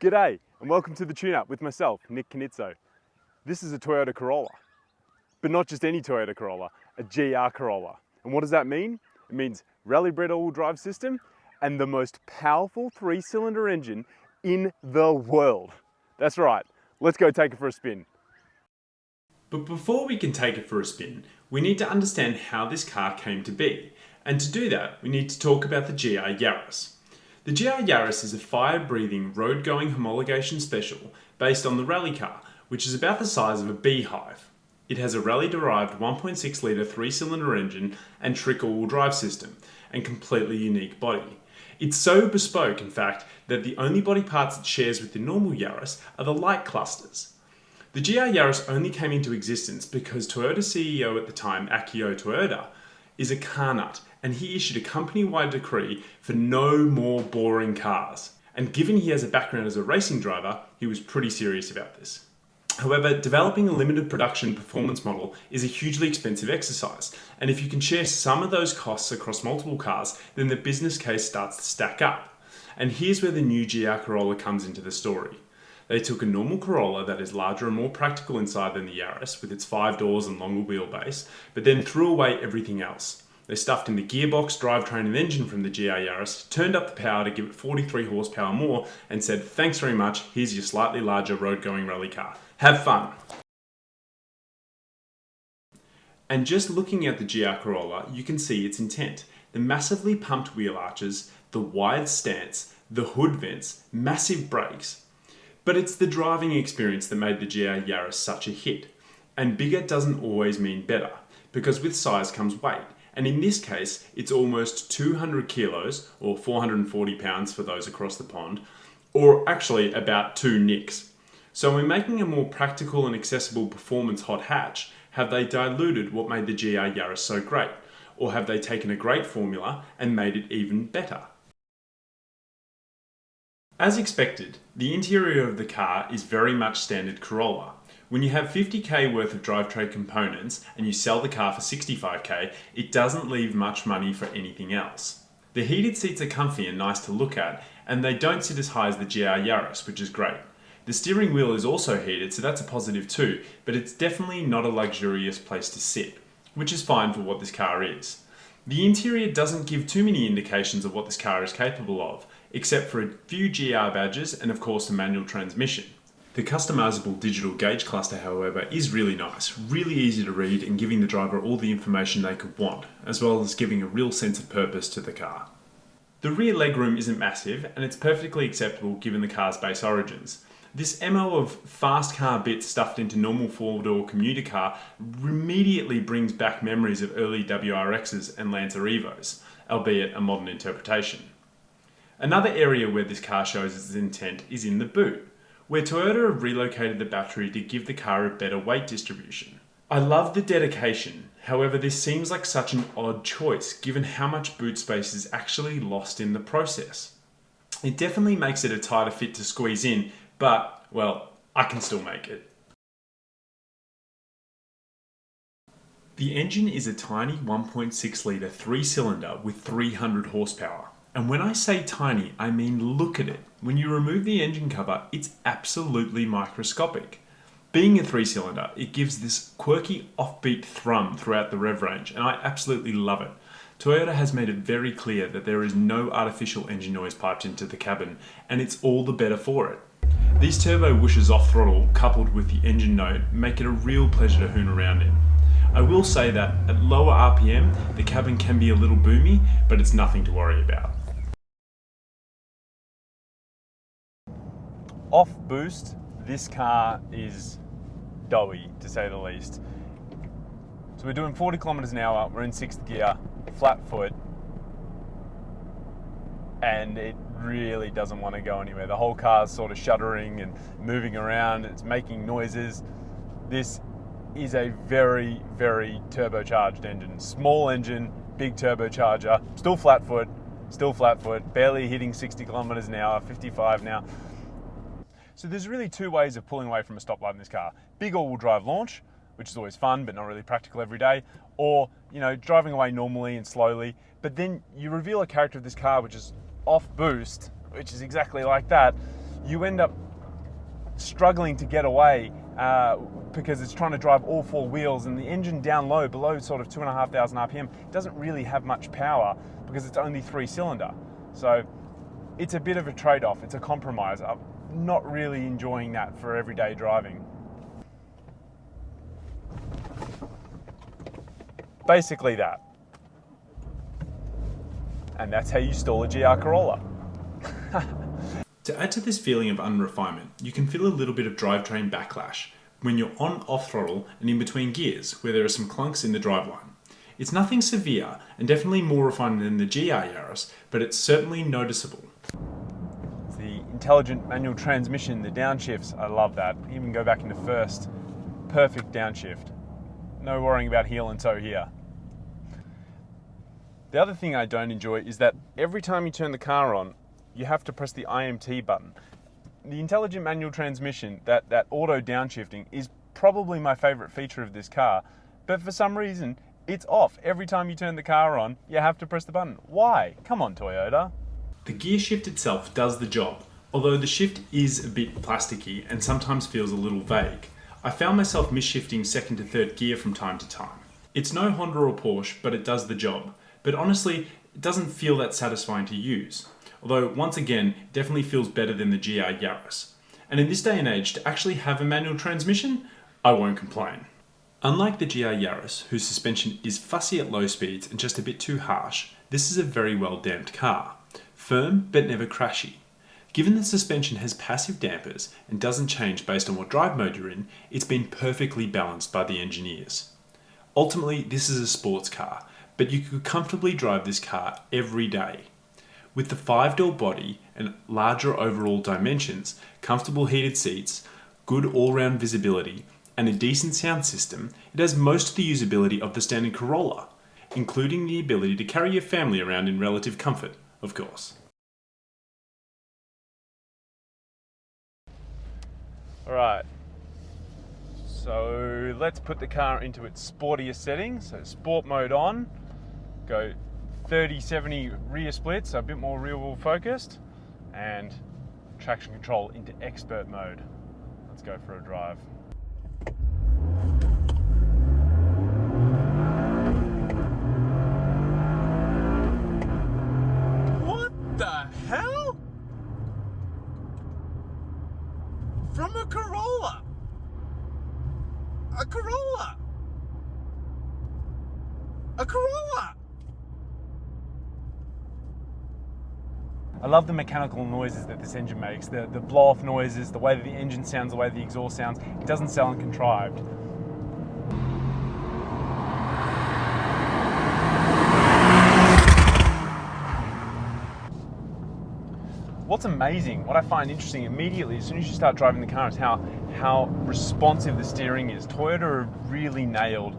G'day and welcome to the Tune-Up with myself, Nick Canizzo. This is a Toyota Corolla, but not just any Toyota Corolla, a GR Corolla. And what does that mean? It means rally-bred all-wheel drive system and the most powerful 3-cylinder engine in the world. That's right, let's go take it for a spin. But before we can take it for a spin, we need to understand how this car came to be. And to do that, we need to talk about the GR Yaris. The GR Yaris is a fire-breathing, road-going homologation special based on the rally car, which is about the size of a beehive. It has a rally-derived 1.6 litre 3-cylinder engine and trick all-wheel drive system, and completely unique body. It's so bespoke, in fact, that the only body parts it shares with the normal Yaris are the light clusters. The GR Yaris only came into existence because Toyota CEO at the time, Akio Toyoda, is a car nut, and he issued a company-wide decree for no more boring cars. And given he has a background as a racing driver, he was pretty serious about this. However, developing a limited production performance model is a hugely expensive exercise, and if you can share some of those costs across multiple cars, then the business case starts to stack up. And here's where the new GR Corolla comes into the story. They took a normal Corolla that is larger and more practical inside than the Yaris, with its 5 doors and longer wheelbase, but then threw away everything else. They stuffed in the gearbox, drivetrain and engine from the GR Yaris, turned up the power to give it 43 horsepower more, and said, "Thanks very much, here's your slightly larger road-going rally car. Have fun." And just looking at the GR Corolla, you can see its intent. The massively pumped wheel arches, the wide stance, the hood vents, massive brakes. But it's the driving experience that made the GR Yaris such a hit. And bigger doesn't always mean better, because with size comes weight. And in this case, it's almost 200 kilos, or 440 pounds for those across the pond, or actually about 2 nicks. So when making a more practical and accessible performance hot hatch, have they diluted what made the GR Yaris so great? Or have they taken a great formula and made it even better? As expected, the interior of the car is very much standard Corolla. When you have 50k worth of drivetrain components and you sell the car for 65k, it doesn't leave much money for anything else. The heated seats are comfy and nice to look at, and they don't sit as high as the GR Yaris, which is great. The steering wheel is also heated, so that's a positive too, but it's definitely not a luxurious place to sit, which is fine for what this car is. The interior doesn't give too many indications of what this car is capable of, except for a few GR badges and of course a manual transmission. The customizable digital gauge cluster, however, is really nice, really easy to read and giving the driver all the information they could want, as well as giving a real sense of purpose to the car. The rear legroom isn't massive, and it's perfectly acceptable given the car's base origins. This MO of fast car bits stuffed into normal 4-door commuter car immediately brings back memories of early WRXs and Lancer Evos, albeit a modern interpretation. Another area where this car shows its intent is in the boot, where Toyota have relocated the battery to give the car a better weight distribution. I love the dedication, however this seems like such an odd choice given how much boot space is actually lost in the process. It definitely makes it a tighter fit to squeeze in, but, well, I can still make it. The engine is a tiny 1.6 litre 3-cylinder with 300 horsepower. And when I say tiny, I mean look at it. When you remove the engine cover, it's absolutely microscopic. Being a 3-cylinder, it gives this quirky offbeat thrum throughout the rev range, and I absolutely love it. Toyota has made it very clear that there is no artificial engine noise piped into the cabin, and it's all the better for it. These turbo whooshes off throttle, coupled with the engine note, make it a real pleasure to hoon around in. I will say that at lower RPM, the cabin can be a little boomy, but it's nothing to worry about. Off boost, this car is doughy to say the least. So we're doing 40 kilometers an hour, we're in 6th gear, flat foot, and it really doesn't want to go anywhere. The whole car's sort of shuddering and moving around, it's making noises. This is a very, very turbocharged engine. Small engine, big turbocharger, still flat foot, barely hitting 60 kilometers an hour, 55 now. So there's really 2 ways of pulling away from a stoplight in this car. Big all-wheel drive launch, which is always fun but not really practical every day, or driving away normally and slowly, but then you reveal a character of this car which is off boost, which is exactly like that, you end up struggling to get away because it's trying to drive all four wheels, and the engine down low, below sort of 2,500 RPM, doesn't really have much power because it's only 3-cylinder. So it's a bit of a trade-off. It's a compromise. I'm not really enjoying that for everyday driving. Basically that. And that's how you stall a GR Corolla. To add to this feeling of unrefinement, you can feel a little bit of drivetrain backlash when you're on off throttle and in between gears where there are some clunks in the driveline. It's nothing severe and definitely more refined than the GR Yaris, but it's certainly noticeable. It's the intelligent manual transmission, the downshifts, I love that. Even go back into first, perfect downshift. No worrying about heel and toe here. The other thing I don't enjoy is that every time you turn the car on, you have to press the IMT button. The intelligent manual transmission, that auto downshifting, is probably my favorite feature of this car, but for some reason, it's off. Every time you turn the car on, you have to press the button. Why? Come on, Toyota. The gear shift itself does the job, although the shift is a bit plasticky and sometimes feels a little vague. I found myself misshifting second to third gear from time to time. It's no Honda or Porsche, but it does the job. But honestly, it doesn't feel that satisfying to use. Although, once again, it definitely feels better than the GR Yaris. And in this day and age, to actually have a manual transmission, I won't complain. Unlike the GR Yaris, whose suspension is fussy at low speeds and just a bit too harsh, this is a very well damped car. Firm, but never crashy. Given the suspension has passive dampers and doesn't change based on what drive mode you're in, it's been perfectly balanced by the engineers. Ultimately, this is a sports car, but you could comfortably drive this car every day. With the 5-door body and larger overall dimensions, comfortable heated seats, good all-round visibility, and a decent sound system, it has most of the usability of the standard Corolla, including the ability to carry your family around in relative comfort, of course. Alright, so let's put the car into its sportiest settings. So sport mode on, go 30-70 rear splits, so a bit more rear wheel focused, and traction control into expert mode. Let's go for a drive. What the hell? From a Corolla! A Corolla! A Corolla! I love the mechanical noises that this engine makes, the blow-off noises, the way that the engine sounds, the way the exhaust sounds. It doesn't sound contrived. What's amazing, what I find interesting immediately as soon as you start driving the car is how responsive the steering is. Toyota have really nailed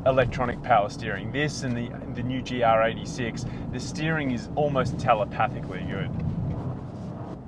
electronic power steering. This and the new GR86, the steering is almost telepathically good.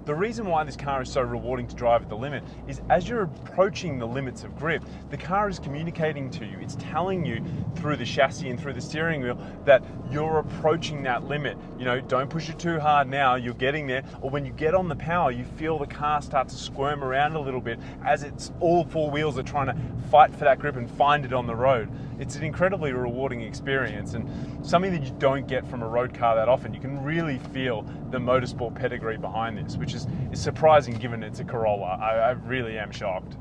The reason why this car is so rewarding to drive at the limit is as you're approaching the limits of grip, the car is communicating to you. It's telling you through the chassis and through the steering wheel that you're approaching that limit. You know, don't push it too hard now, you're getting there. Or when you get on the power, you feel the car start to squirm around a little bit as it's all four wheels are trying to fight for that grip and find it on the road. It's an incredibly rewarding experience and something that you don't get from a road car that often. You can really feel the motorsport pedigree behind this, which is surprising given it's a Corolla. I really am shocked.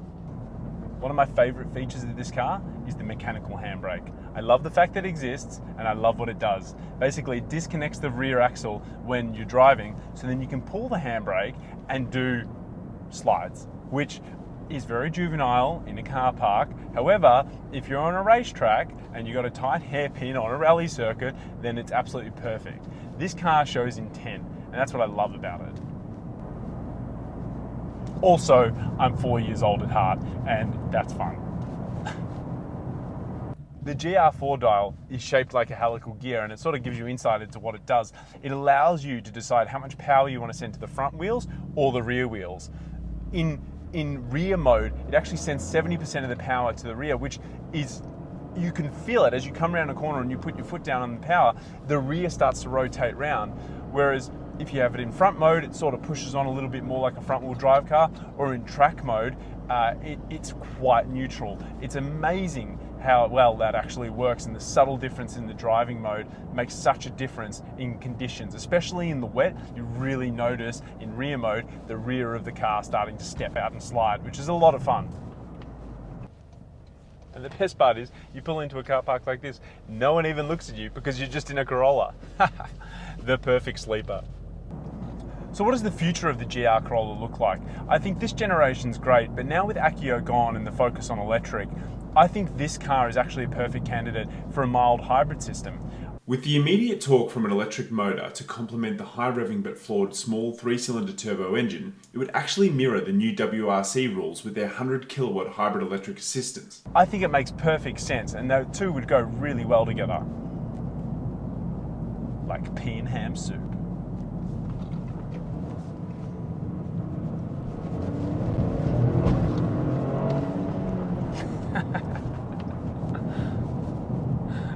One of my favorite features of this car is the mechanical handbrake. I love the fact that it exists and I love what it does. Basically, it disconnects the rear axle when you're driving, so then you can pull the handbrake and do slides, which is very juvenile in a car park. However, if you're on a racetrack and you've got a tight hairpin on a rally circuit, then it's absolutely perfect. This car shows intent, and that's what I love about it. Also, I'm 4 years old at heart, and that's fun. The GR4 dial is shaped like a helical gear, and it sort of gives you insight into what it does. It allows you to decide how much power you want to send to the front wheels or the rear wheels. In rear mode, it actually sends 70% of the power to the rear, which is, you can feel it as you come around a corner and you put your foot down on the power, the rear starts to rotate round. Whereas If you have it in front mode, it sort of pushes on a little bit more like a front wheel drive car, or in track mode, it's quite neutral. It's amazing how well that actually works, and the subtle difference in the driving mode makes such a difference in conditions, especially in the wet. You really notice in rear mode the rear of the car starting to step out and slide, which is a lot of fun. And the best part is, you pull into a car park like this, no one even looks at you because you're just in a Corolla. The perfect sleeper. So what does the future of the GR Corolla look like? I think this generation's great, but now with Accio gone and the focus on electric, I think this car is actually a perfect candidate for a mild hybrid system. With the immediate torque from an electric motor to complement the high-revving but flawed small 3-cylinder turbo engine, it would actually mirror the new WRC rules with their 100 kilowatt hybrid electric assistance. I think it makes perfect sense, and the two would go really well together. Like pea and ham soup.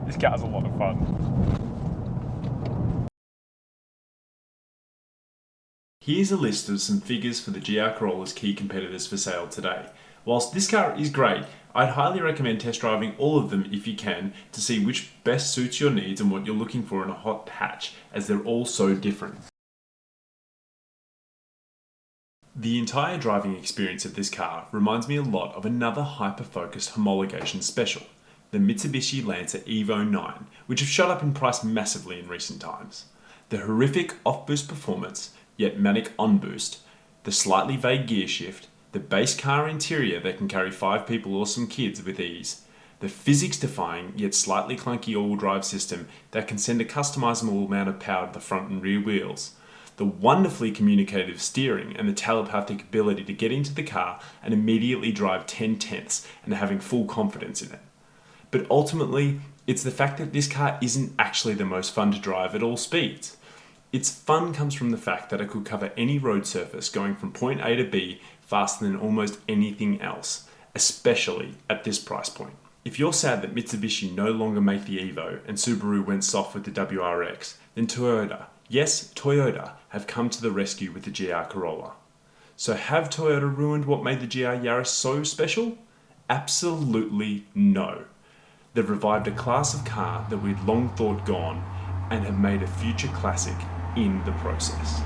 This car's a lot of fun. Here's a list of some figures for the GR Corolla's key competitors for sale today. Whilst this car is great, I'd highly recommend test driving all of them if you can to see which best suits your needs and what you're looking for in a hot hatch, as they're all so different. The entire driving experience of this car reminds me a lot of another hyper-focused homologation special, the Mitsubishi Lancer Evo 9, which have shot up in price massively in recent times. The horrific off-boost performance, yet manic on-boost, the slightly vague gear shift, the base car interior that can carry 5 people or some kids with ease, the physics-defying yet slightly clunky all-wheel drive system that can send a customizable amount of power to the front and rear wheels, the wonderfully communicative steering and the telepathic ability to get into the car and immediately drive 10/10ths and having full confidence in it. But ultimately, it's the fact that this car isn't actually the most fun to drive at all speeds. Its fun comes from the fact that it could cover any road surface going from point A to B faster than almost anything else, especially at this price point. If you're sad that Mitsubishi no longer make the Evo and Subaru went soft with the WRX, then Toyota, yes, Toyota, have come to the rescue with the GR Corolla. So have Toyota ruined what made the GR Yaris so special? Absolutely no. They've revived a class of car that we'd long thought gone and have made a future classic in the process.